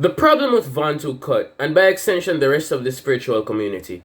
The problem with VonTooCut, and by extension the rest of the spiritual community.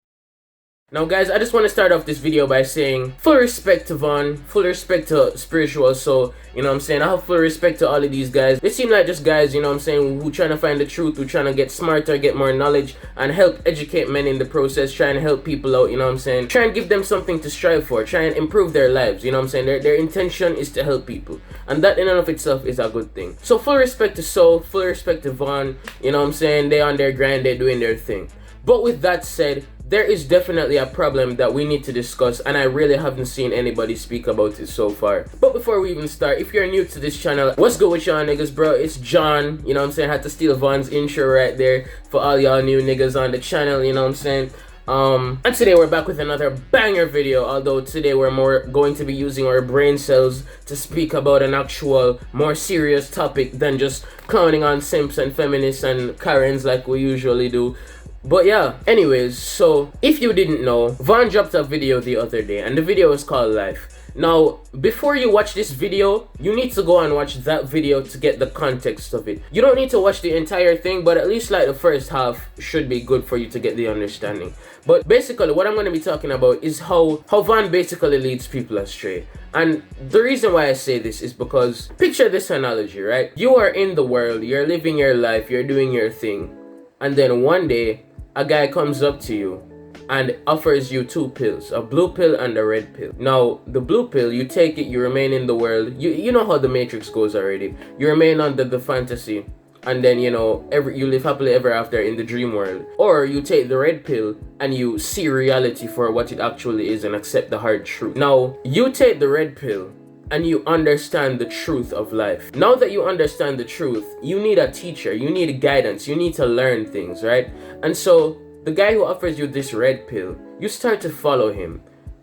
Now guys, I just want to start off this video by saying full respect to Von, full respect to Spiritual Soul, you know what I'm saying? I have full respect to all of these guys. They seem like just guys, you know what I'm saying, who trying to find the truth, who trying to get smarter, get more knowledge, and help educate men in the process, trying to help people out, you know what I'm saying? Try and give them something to strive for, try and improve their lives, you know what I'm saying? Their intention is to help people, and that in and of itself is a good thing. So full respect to Soul, full respect to Von, you know what I'm saying? They on their grind, they doing their thing. But with that said, there is definitely a problem that we need to discuss, and I really haven't seen anybody speak about it so far. But before we even start, if you're new to this channel, what's good with y'all niggas, bro? It's John, you know what I'm saying? I had to steal Von's intro right there for all y'all new niggas on the channel, you know what I'm saying? And today we're back with another banger video, although today we're more going to be using our brain cells to speak about an actual, more serious topic than just clowning on simps and feminists and Karens like we usually do. But yeah, anyways, so if you didn't know, Von dropped a video the other day, and the video is called Life. Now, before you watch this video, you need to go and watch that video to get the context of it. You don't need to watch the entire thing, but at least like the first half should be good for you to get the understanding. But basically, what I'm going to be talking about is how Von basically leads people astray. And the reason why I say this is because, picture this analogy, right? You are in the world, you're living your life, you're doing your thing, and then one day, a guy comes up to you and offers you two pills, a blue pill and a red pill. Now, the blue pill, you take it, you remain in the world. You know how the Matrix goes already. You remain under the fantasy, and then, you know, you live happily ever after in the dream world. Or you take the red pill and you see reality for what it actually is and accept the hard truth. Now, you take the red pill and you understand the truth of life. Now that you understand the truth, you need a teacher, you need guidance, you need to learn things, right? And so, the guy who offers you this red pill, you start to follow him.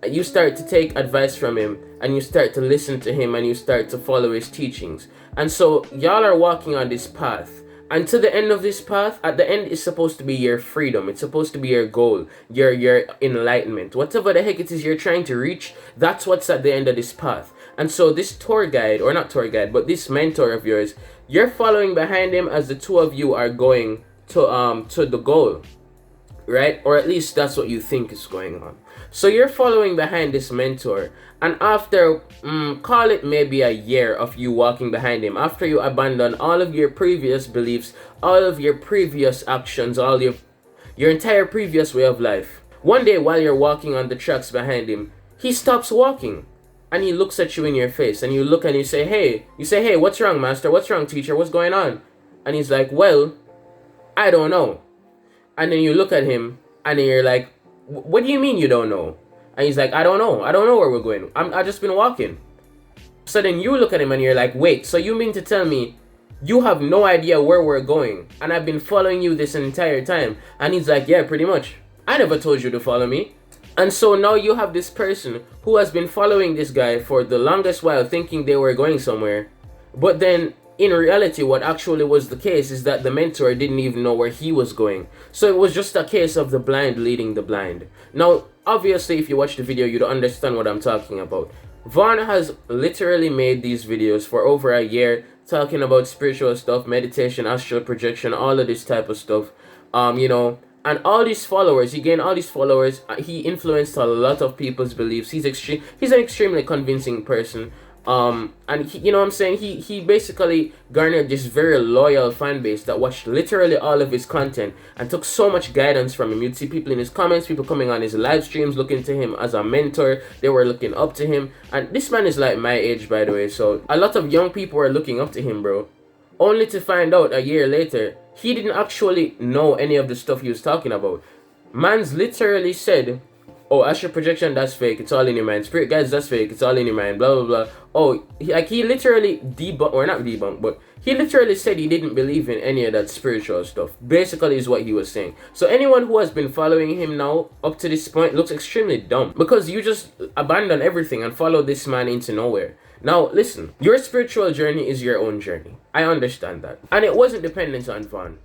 You start to take advice from him, and you start to listen to him, and you start to follow his teachings. And so, y'all are walking on this path. And to the end of this path, at the end is supposed to be your freedom. It's supposed to be your goal, your enlightenment. Whatever the heck it is you're trying to reach, that's what's at the end of this path. And so this tour guide, or not tour guide, but this mentor of yours, you're following behind him as the two of you are going to the goal, right? Or at least that's what you think is going on. So you're following behind this mentor, and after, call it maybe a year of you walking behind him, after you abandon all of your previous beliefs, all of your previous actions, all your entire previous way of life, one day while you're walking on the tracks behind him, he stops walking. And he looks at you in your face, and you look and you say, hey, what's wrong, master? What's wrong, teacher? What's going on? And he's like, well, I don't know. And then you look at him, and then you're like, what do you mean you don't know? And he's like, I don't know where we're going. I just been walking. So then you look at him and you're like, wait, so you mean to tell me you have no idea where we're going, and I've been following you this entire time? And he's like, yeah, pretty much. I never told you to follow me. And so now you have this person who has been following this guy for the longest while, thinking they were going somewhere. But then, in reality, what actually was the case is that the mentor didn't even know where he was going. So it was just a case of the blind leading the blind. Now, obviously, if you watch the video, you'd understand what I'm talking about. Von has literally made these videos for over a year, talking about spiritual stuff, meditation, astral projection, all of this type of stuff. You know, and all these followers, he gained all these followers. He influenced a lot of people's beliefs. He's an extremely convincing person. And he, you know what I'm saying, he basically garnered this very loyal fan base that watched literally all of his content and took so much guidance from him. You'd see people in his comments, people coming on his live streams, looking to him as a mentor. They were looking up to him. And this man is like my age, by the way, so a lot of young people are looking up to him, bro. Only to find out a year later, he didn't actually know any of the stuff he was talking about. Man's literally said, oh, astral projection, that's fake, it's all in your mind. Spirit guides, that's fake, it's all in your mind, blah, blah, blah. Oh, he literally debunked, or not debunked, but he literally said he didn't believe in any of that spiritual stuff. Basically is what he was saying. So anyone who has been following him now, up to this point, looks extremely dumb. Because you just abandon everything and follow this man into nowhere. Now, listen, your spiritual journey is your own journey. I understand that. And it wasn't dependent on Von.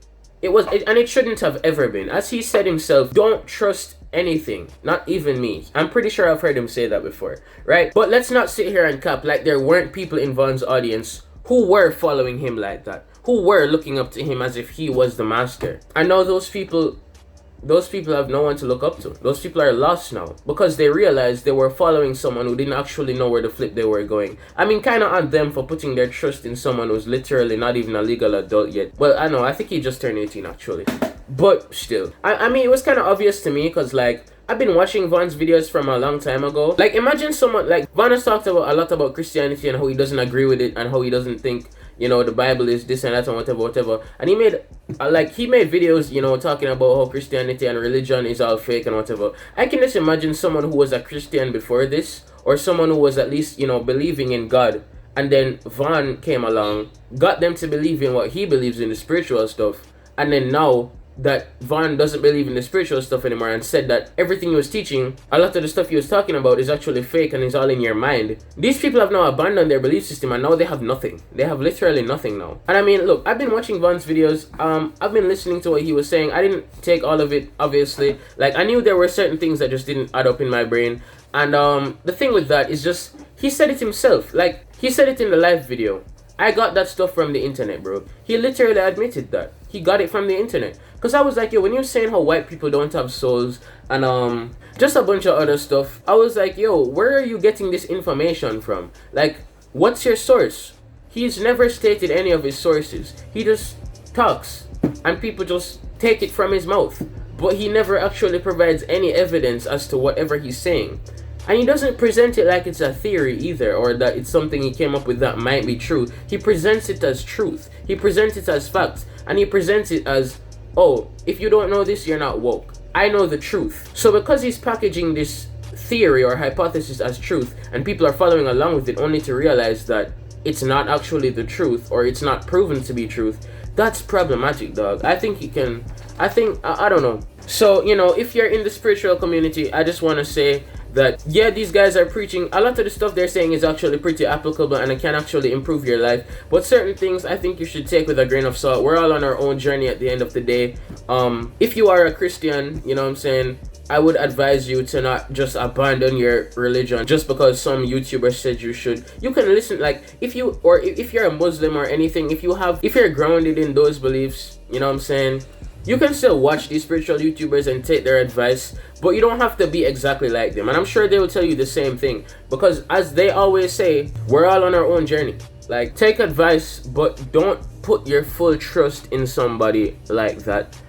And it shouldn't have ever been. As he said himself, don't trust anything, not even me. I'm pretty sure I've heard him say that before, right? But let's not sit here and cap like there weren't people in Von's audience who were following him like that. who were looking up to him as if he was the master. And now those people have no one to look up to. Those people are lost now because they realized they were following someone who didn't actually know where the flip they were going. I mean, kind of on them for putting their trust in someone who's literally not even a legal adult yet. Well, I know, I think he just turned 18 actually. But still, I mean, it was kind of obvious to me because, like, I've been watching Von's videos from a long time ago. Like, imagine someone, like, Von has talked about a lot about Christianity and how he doesn't agree with it and how he doesn't think, you know, the Bible is this and that and whatever. And he made, he made videos, you know, talking about how Christianity and religion is all fake and whatever. I can just imagine someone who was a Christian before this, or someone who was at least, you know, believing in God. And then Von came along, got them to believe in what he believes in, the spiritual stuff. And then now that Von doesn't believe in the spiritual stuff anymore and said that everything he was teaching, a lot of the stuff he was talking about is actually fake and is all in your mind. These people have now abandoned their belief system and now they have nothing. They have literally nothing now. And I mean, look, I've been watching Von's videos. I've been listening to what he was saying. I didn't take all of it, obviously. Like, I knew there were certain things that just didn't add up in my brain. And the thing with that is just, he said it himself. Like, he said it in the live video. I got that stuff from the internet, bro. He literally admitted that. He got it from the internet. Because I was like, yo, when you're saying how white people don't have souls and just a bunch of other stuff, I was like, yo, where are you getting this information from? Like, what's your source? He's never stated any of his sources. He just talks and people just take it from his mouth. But he never actually provides any evidence as to whatever he's saying. And he doesn't present it like it's a theory either, or that it's something he came up with that might be true. He presents it as truth. He presents it as facts. And he presents it as, oh, if you don't know this, you're not woke. I know the truth. So because he's packaging this theory or hypothesis as truth, and people are following along with it only to realize that it's not actually the truth, or it's not proven to be truth, that's problematic, dog. I think I don't know. So, you know, if you're in the spiritual community, I just want to say that, yeah, these guys are preaching. A lot of the stuff they're saying is actually pretty applicable and it can actually improve your life. But certain things I think you should take with a grain of salt. We're all on our own journey at the end of the day. If you are a Christian, you know what I'm saying, I would advise you to not just abandon your religion just because some YouTuber said you should. You can listen, like, if you're a Muslim or anything, if you're grounded in those beliefs, you know what I'm saying, you can still watch these spiritual YouTubers and take their advice, but you don't have to be exactly like them. And I'm sure they will tell you the same thing, because as they always say, we're all on our own journey. Like, take advice, but don't put your full trust in somebody like that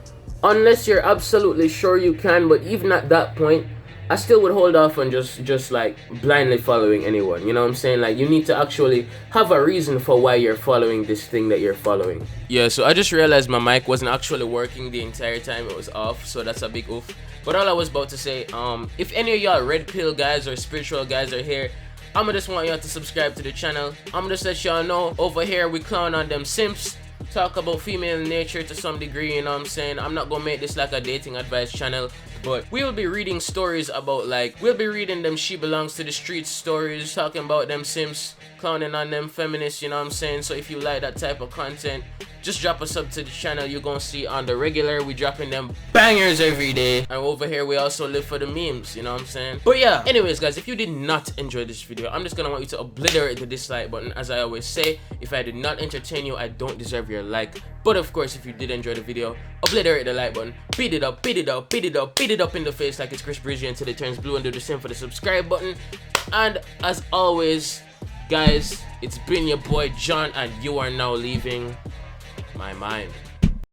unless you're absolutely sure you can. But even at that point, I still would hold off on just like blindly following anyone. You know what I'm saying? Like, you need to actually have a reason for why you're following this thing that you're following. Yeah, so I just realized my mic wasn't actually working the entire time. It was off, so that's a big oof. But all I was about to say, if any of y'all red pill guys or spiritual guys are here, I'ma just want y'all to subscribe to the channel. I'ma just let y'all know, over here we clown on them simps, talk about female nature to some degree, you know what I'm saying? I'm not gonna make this like a dating advice channel, but we will be reading stories about, like, we'll be reading them she belongs to the streets stories, talking about them simps, clowning on them feminists, you know what I'm saying? So if you like that type of content, just drop a sub to the channel. You're gonna see on the regular, we dropping them bangers every day. And over here we also live for the memes, you know what I'm saying? But yeah, anyways guys, if you did not enjoy this video, I'm just gonna want you to obliterate the dislike button. As I always say, if I did not entertain you, I don't deserve your like. But of course, if you did enjoy the video, obliterate the like button, beat it up, beat it up, beat it up, beat it up in the face like it's Chris Bridgie until it turns blue, and do the same for the subscribe button. And as always, guys, it's been your boy John, and you are now leaving my mind.